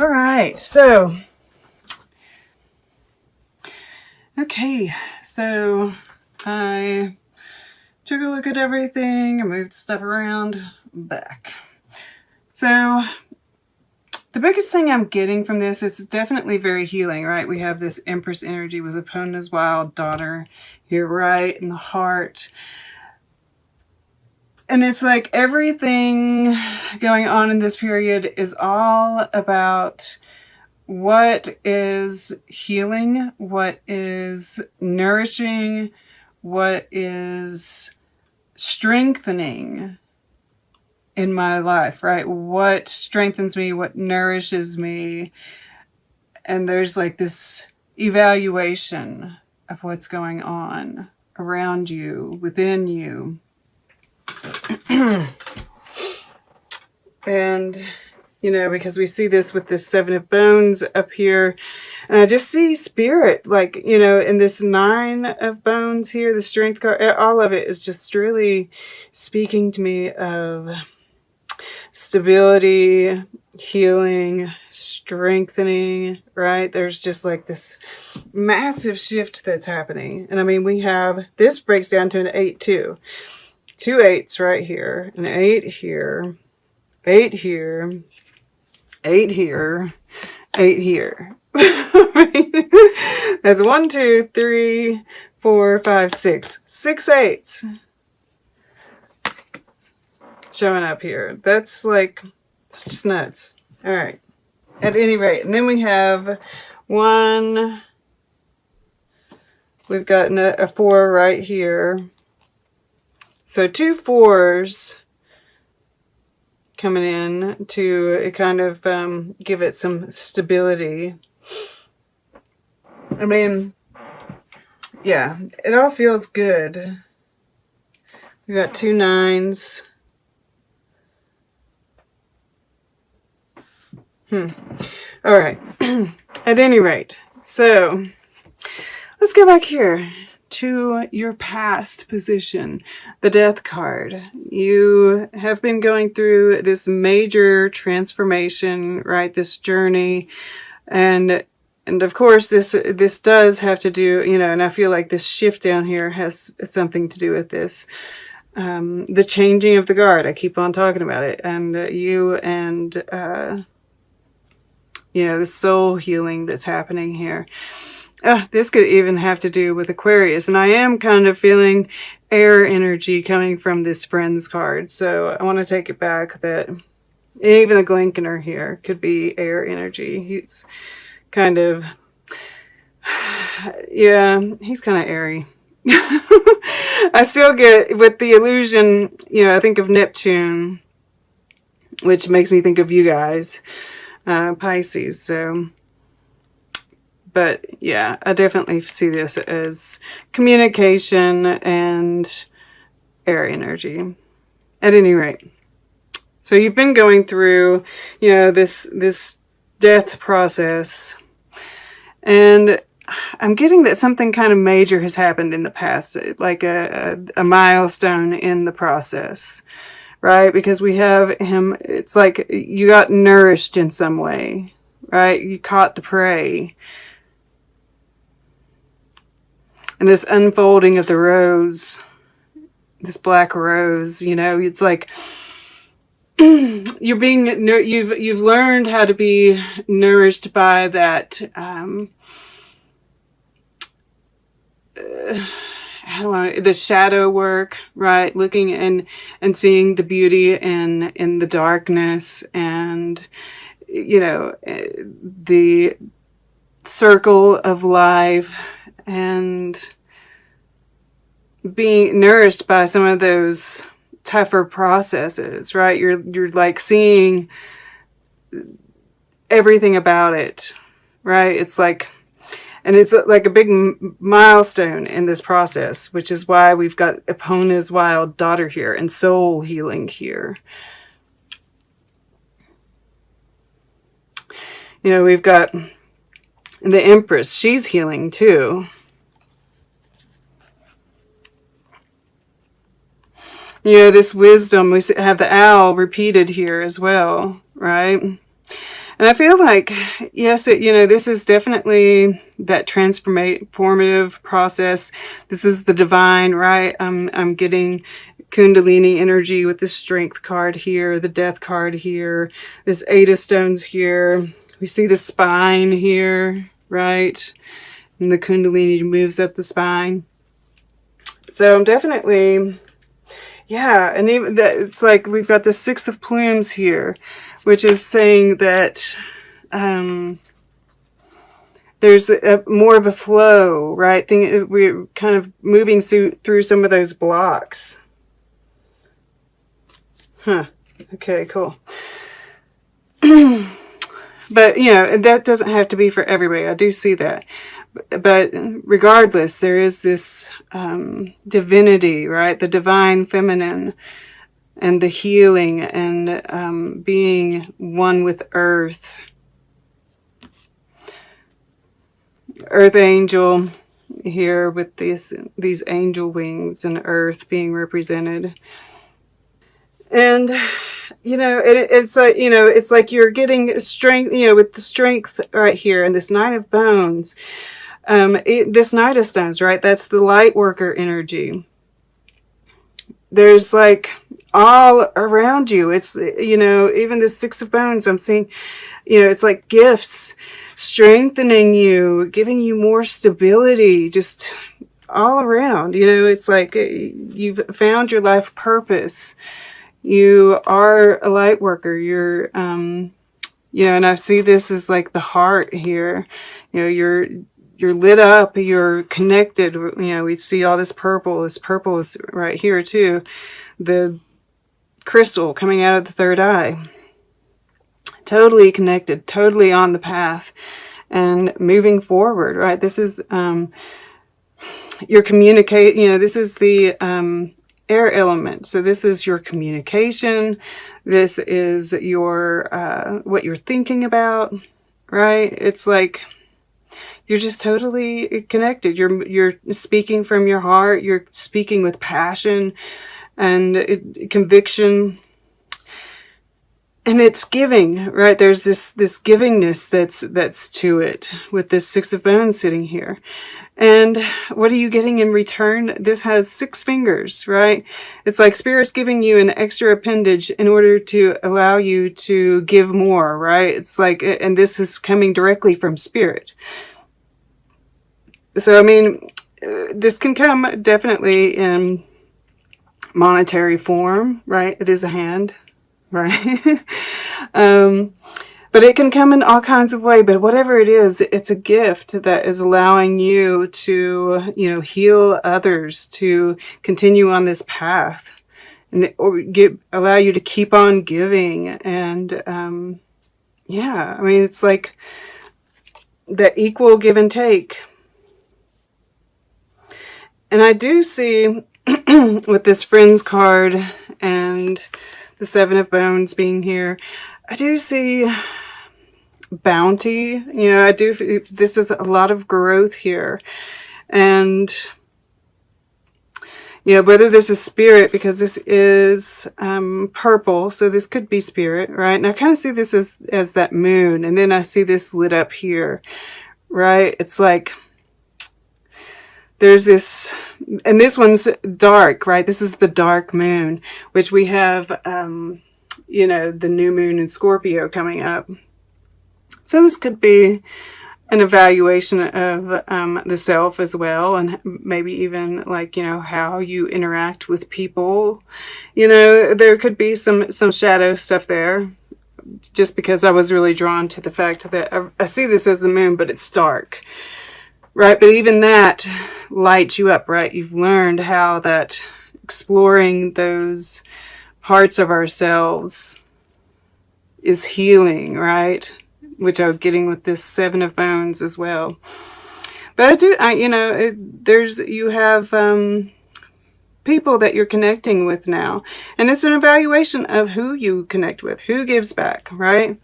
All right, so, okay, so I took a look at everything, I moved stuff around, back. So the biggest thing I'm getting from this, it's definitely very healing, right? We have this Empress energy with Epona's wild daughter here right in the heart. And it's like everything going on in this period is all about what is healing, what is nourishing, what is strengthening in my life, right? What strengthens me, what nourishes me. And there's like this evaluation of what's going on around you, within you. And, you know, because we see this with this Seven of Bones up here. And I just see spirit, like, you know, in this Nine of Bones here, the Strength card, all of it is just really speaking to me of stability, healing, strengthening, right? There's just like this massive shift that's happening. And I mean, we have, this breaks down to an 8 too. 2 8s right here, an 8 here, 8 here, 8 here, 8 here. That's 1, 2, 3, 4, 5, 6. 6 8s showing up here. That's like, it's just nuts. All right. At any rate, and then we have 1. We've got a 4 right here. So 2 4s coming in to kind of give it some stability. I mean, yeah, it all feels good. We got 2 9s. All right. At any rate, so let's go back here to your past position, the Death card. You have been going through this major transformation, right? This journey. And of course, this does have to do, you know, and I feel like this shift down here has something to do with this. The changing of the guard. I keep on talking about it. And you and, you know, the soul healing that's happening here. This could even have to do with Aquarius. And I am kind of feeling air energy coming from this Friends card. So I want to take it back that even the Glenkener here could be air energy. He's kind of, yeah, he's kind of airy. I still get, with the illusion, you know, I think of Neptune, which makes me think of you guys, Pisces. So... but yeah, I definitely see this as communication and air energy. At any rate. So you've been going through, you know, this death process. And I'm getting that something kind of major has happened in the past. Like a milestone in the process. Right? Because we have him, it's like you got nourished in some way. Right? You caught the prey. And this unfolding of the rose, this black rose, you know, it's like you're being, you've learned how to be nourished by that, the shadow work, right? Looking and seeing the beauty in the darkness, and, you know, the circle of life. And being nourished by some of those tougher processes, right? You're like seeing everything about it, right? It's like, and it's like a big milestone in this process, which is why we've got Epona's wild daughter here and soul healing here. You know, we've got the Empress. She's healing too. You know, this wisdom, we have the owl repeated here as well, right? And I feel like, yes, this is definitely that transformative process. This is the divine, right? I'm getting Kundalini energy with the Strength card here, the Death card here, this Eight of Stones here. We see the spine here, right? And the Kundalini moves up the spine. So I'm definitely, yeah, and even that, it's like we've got the Six of Plumes here, which is saying that there's more of a flow, right? We're kind of moving through some of those blocks. Huh. Okay, cool. But, that doesn't have to be for everybody. I do see that. But regardless, there is this divinity, right? The divine feminine and the healing and being one with earth. Earth angel here with these angel wings and earth being represented. And it's like you're getting strength, with the strength right here and this Nine of Bones. This Knight of Stones, right? That's the light worker energy. There's like all around you. It's, even the Six of Bones, I'm seeing, it's like gifts strengthening you, giving you more stability, just all around. It's like you've found your life purpose. You are a light worker. You're, and I see this as like the heart here. You're lit up. You're connected. We see all this purple. This purple is right here too. The crystal coming out of the third eye. Totally connected. Totally on the path and moving forward, right? This is, your communicate, this is the, air element. So this is your communication. This is your, what you're thinking about, right? It's like, you're just totally connected. You're speaking from your heart. You're speaking with passion and conviction. And it's giving, right? There's this givingness that's to it with this Six of Bones sitting here. And what are you getting in return? This has 6 fingers, right? It's like Spirit's giving you an extra appendage in order to allow you to give more, right? It's like, and this is coming directly from Spirit. So, I mean, this can come definitely in monetary form, right? It is a hand, right? But it can come in all kinds of ways. But whatever it is, it's a gift that is allowing you to, heal others, to continue on this path, and allow you to keep on giving. And yeah, I mean, it's like the equal give and take. And I do see with this Friends card and the Seven of Bones being here, I do see bounty. This is a lot of growth here. And whether this is spirit, because this is purple, so this could be spirit, right? And I kind of see this as that moon, and then I see this lit up here, right? It's like there's this, and this one's dark, right? This is the dark moon, which we have, the new moon in Scorpio coming up. So this could be an evaluation of the self as well, and maybe even like, how you interact with people. There could be some shadow stuff there, just because I was really drawn to the fact that I see this as the moon, but it's dark, right? But even that lights you up, right? You've learned how that exploring those parts of ourselves is healing, right? Which I'm getting with this Seven of Bones as well. But you have people that you're connecting with now. And it's an evaluation of who you connect with, who gives back, right?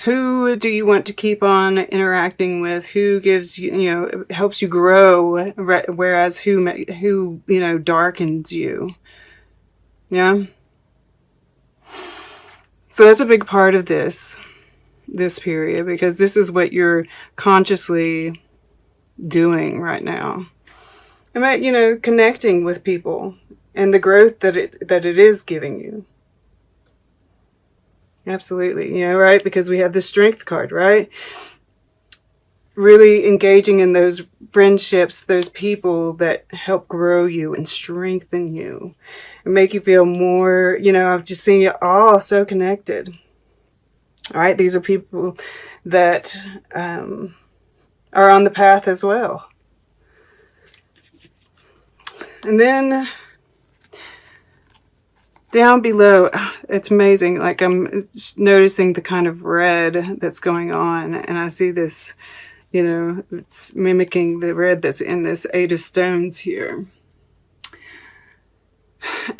Who do you want to keep on interacting with? Who gives you, helps you grow, whereas who darkens you. Yeah. So that's a big part of this period, because this is what you're consciously doing right now. About, you know, connecting with people and the growth that it is giving you. Absolutely, you know, right? Because we have the Strength card, right? Really engaging in those friendships, those people that help grow you and strengthen you and make you feel more, you know, I've just seen you all so connected. All right, these are people that are on the path as well. And then down below, it's amazing. Like, I'm noticing the kind of red that's going on, and I see this, you know, it's mimicking the red that's in this 8 of Stones here.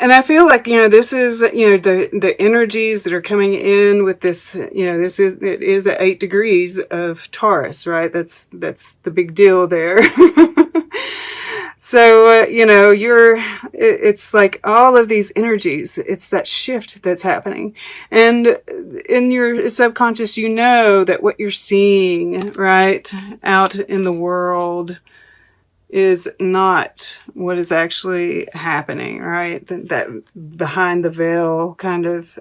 And I feel like, you know, this is, you know, the energies that are coming in with this, you know, it is at 8 degrees of Taurus, right? That's the big deal there. So, you know, it's like all of these energies, it's that shift that's happening. And in your subconscious, you know that what you're seeing, right, out in the world is not what is actually happening, right? That behind the veil kind of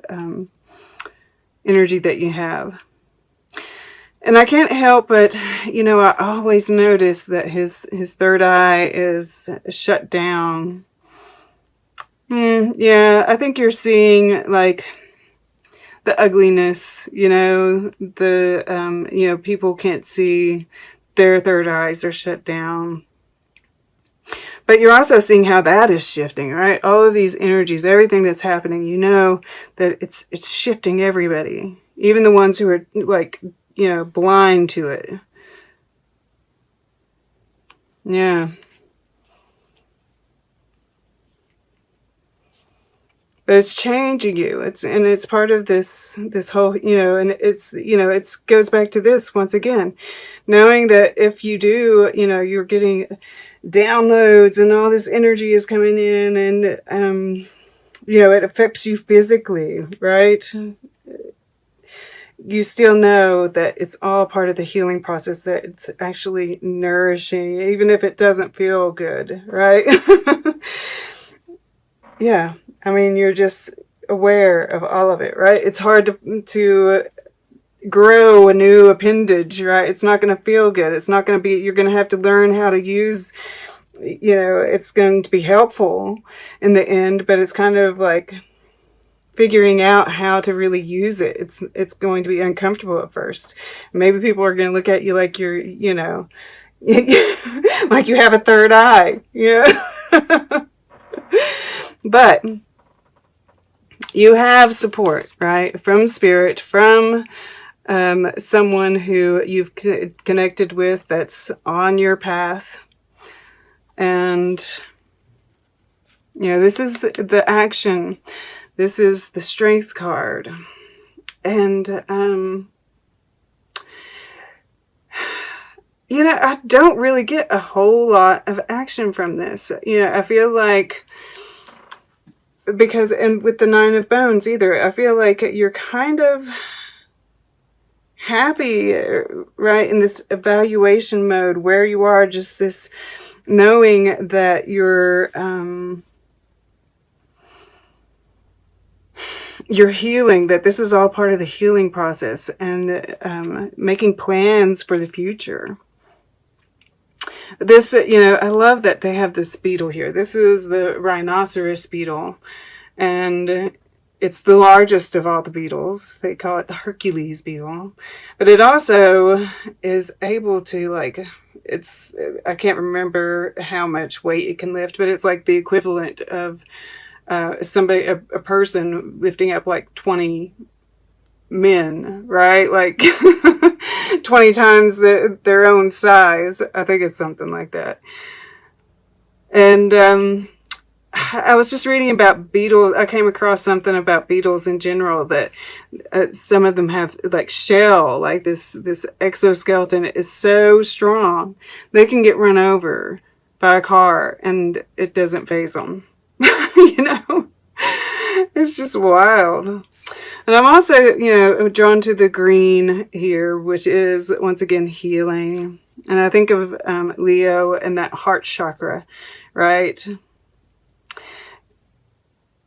energy that you have. And I can't help but, you know, I always notice that his third eye is shut down. Yeah, I think you're seeing, like, the ugliness, you know, you know, people can't see, their third eyes are shut down. But you're also seeing how that is shifting, right? All of these energies, everything that's happening, you know that it's shifting everybody. Even the ones who are, like, you know, blind to it. Yeah. But it's changing you. It's part of this whole, you know, and it's, you know, it goes back to this once again. Knowing that if you do, you know, you're getting downloads and all this energy is coming in, and you know, it affects you physically, right? You still know that it's all part of the healing process, that it's actually nourishing, even if it doesn't feel good, right? Yeah, I mean, you're just aware of all of it, right? It's hard to grow a new appendage, right? It's not going to feel good. It's not going to be, you're going to have to learn how to use, you know, it's going to be helpful in the end, but it's kind of like figuring out how to really use it. It's going to be uncomfortable at first. Maybe people are going to look at you like you're, you know, like you have a third eye, you know? But you have support, right? From spirit, from someone who you've connected with that's on your path. And, you know, this is the action. This is the Strength card. And, you know, I don't really get a whole lot of action from this. You know, I feel like, because, and with the 9 of Bones either, I feel like you're kind of happy, right, in this evaluation mode where you are, just this knowing that you're healing, that this is all part of the healing process, and making plans for the future. This, you know, I love that they have this beetle here. This is the rhinoceros beetle, and it's the largest of all the beetles. They call it the Hercules beetle. But it also is able to, like, it's, I can't remember how much weight it can lift, but it's like the equivalent of somebody, a person lifting up like 20 men, right? Like 20 times their own size. I think it's something like that. And I was just reading about beetles. I came across something about beetles in general, that some of them have like shell, like this exoskeleton is so strong they can get run over by a car and it doesn't faze them. You know, it's just wild. And I'm also, you know, drawn to the green here, which is, once again, healing. And I think of Leo and that heart chakra, right?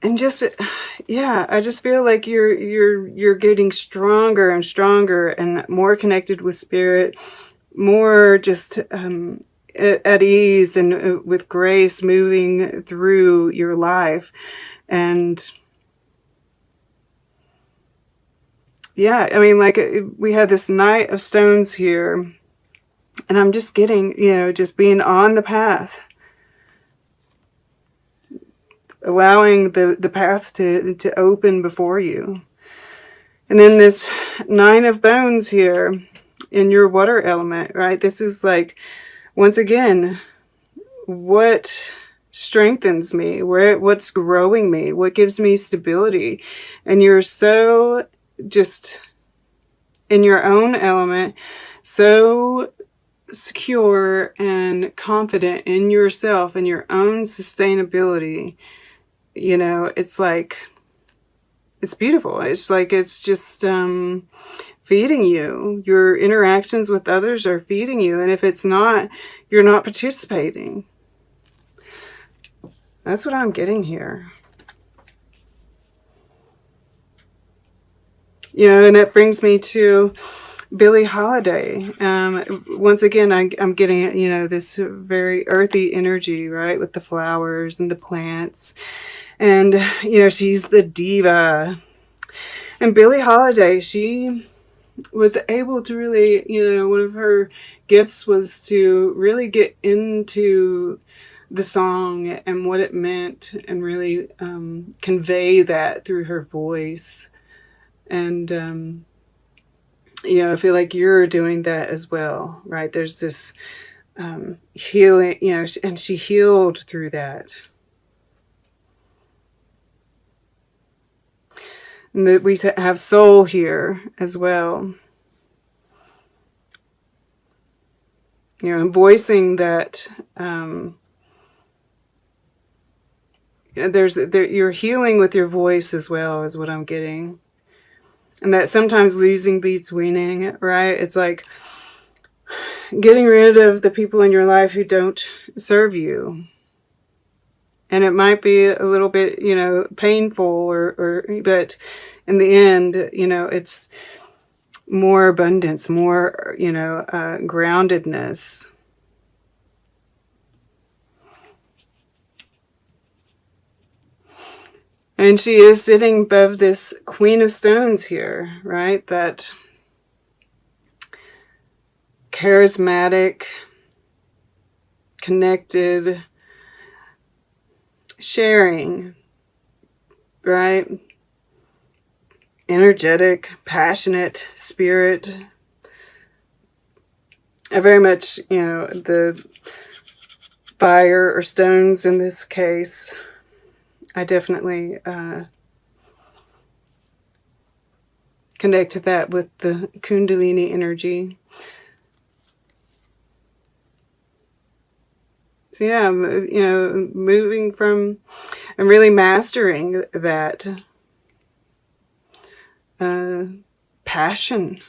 And just, yeah, I just feel like you're getting stronger and stronger and more connected with spirit, more just at ease and with grace moving through your life. And yeah, I mean, like we had this Knight of Stones here, and I'm just getting, you know, just being on the path, allowing the path to open before you. And then this Nine of Bones here in your water element, right? This is like, once again, what strengthens me, what's growing me, what gives me stability. And you're so just in your own element, so secure and confident in yourself and your own sustainability. You know, it's like, it's beautiful. It's like, it's just feeding you. Your interactions with others are feeding you. And if it's not, you're not participating. That's what I'm getting here. You know, and that brings me to Billie Holiday. Once again, I'm getting, you know, this very earthy energy, right? With the flowers and the plants. And, you know, she's the diva. And Billie Holiday, she was able to really, you know, one of her gifts was to really get into the song and what it meant and really convey that through her voice. And, you know, I feel like you're doing that as well, right? There's this healing, you know, and she healed through that. And that we have soul here as well. You know, voicing that you're healing with your voice as well, is what I'm getting. And that sometimes losing beats winning, right? It's like getting rid of the people in your life who don't serve you. And it might be a little bit, you know, painful, but in the end, you know, it's more abundance, more, you know, groundedness. And she is sitting above this Queen of Stones here, right? That charismatic, connected, sharing, right? Energetic, passionate spirit. I very much, you know, the fire or stones in this case, I definitely connect to that with the Kundalini energy. So yeah, you know, moving from and really mastering that passion.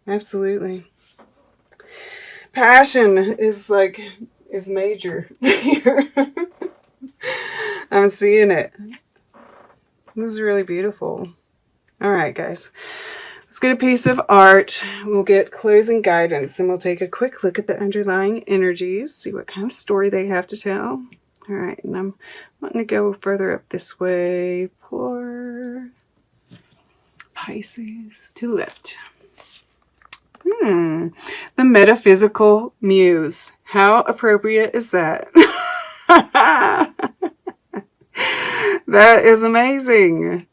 Absolutely. Passion is major here. I'm seeing it. This is really beautiful. All right, guys. Let's get a piece of art. We'll get closing guidance. Then we'll take a quick look at the underlying energies, see what kind of story they have to tell. All right, and I'm wanting to go further up this way for Pisces to the left. The metaphysical muse. How appropriate is that? That is amazing.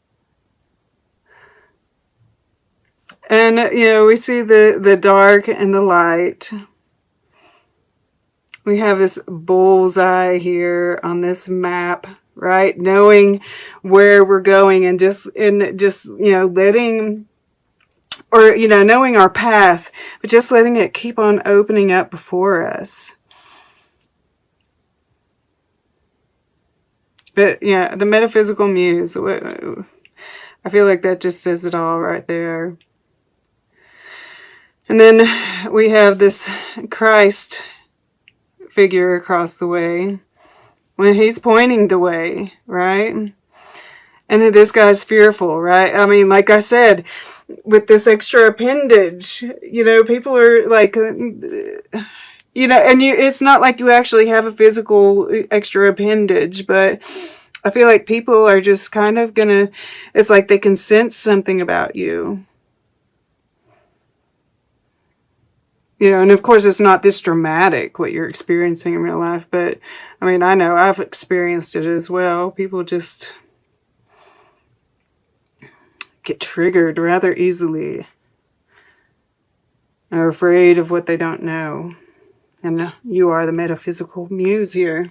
And, you know, we see the dark and the light. We have this bullseye here on this map, right? Knowing where we're going and just, you know, letting, or, you know, knowing our path, but just letting it keep on opening up before us. But yeah, the metaphysical muse. I feel like that just says it all right there. And then we have this Christ figure across the way when he's pointing the way, right? And this guy's fearful, right? I mean, like I said, with this extra appendage, you know, people are like, you know, and it's not like you actually have a physical extra appendage, but I feel like people are just kind of gonna, it's like they can sense something about you. You know, and of course it's not this dramatic what you're experiencing in real life, but I mean, I know I've experienced it as well. People just get triggered rather easily and are afraid of what they don't know. And you are the metaphysical muse here.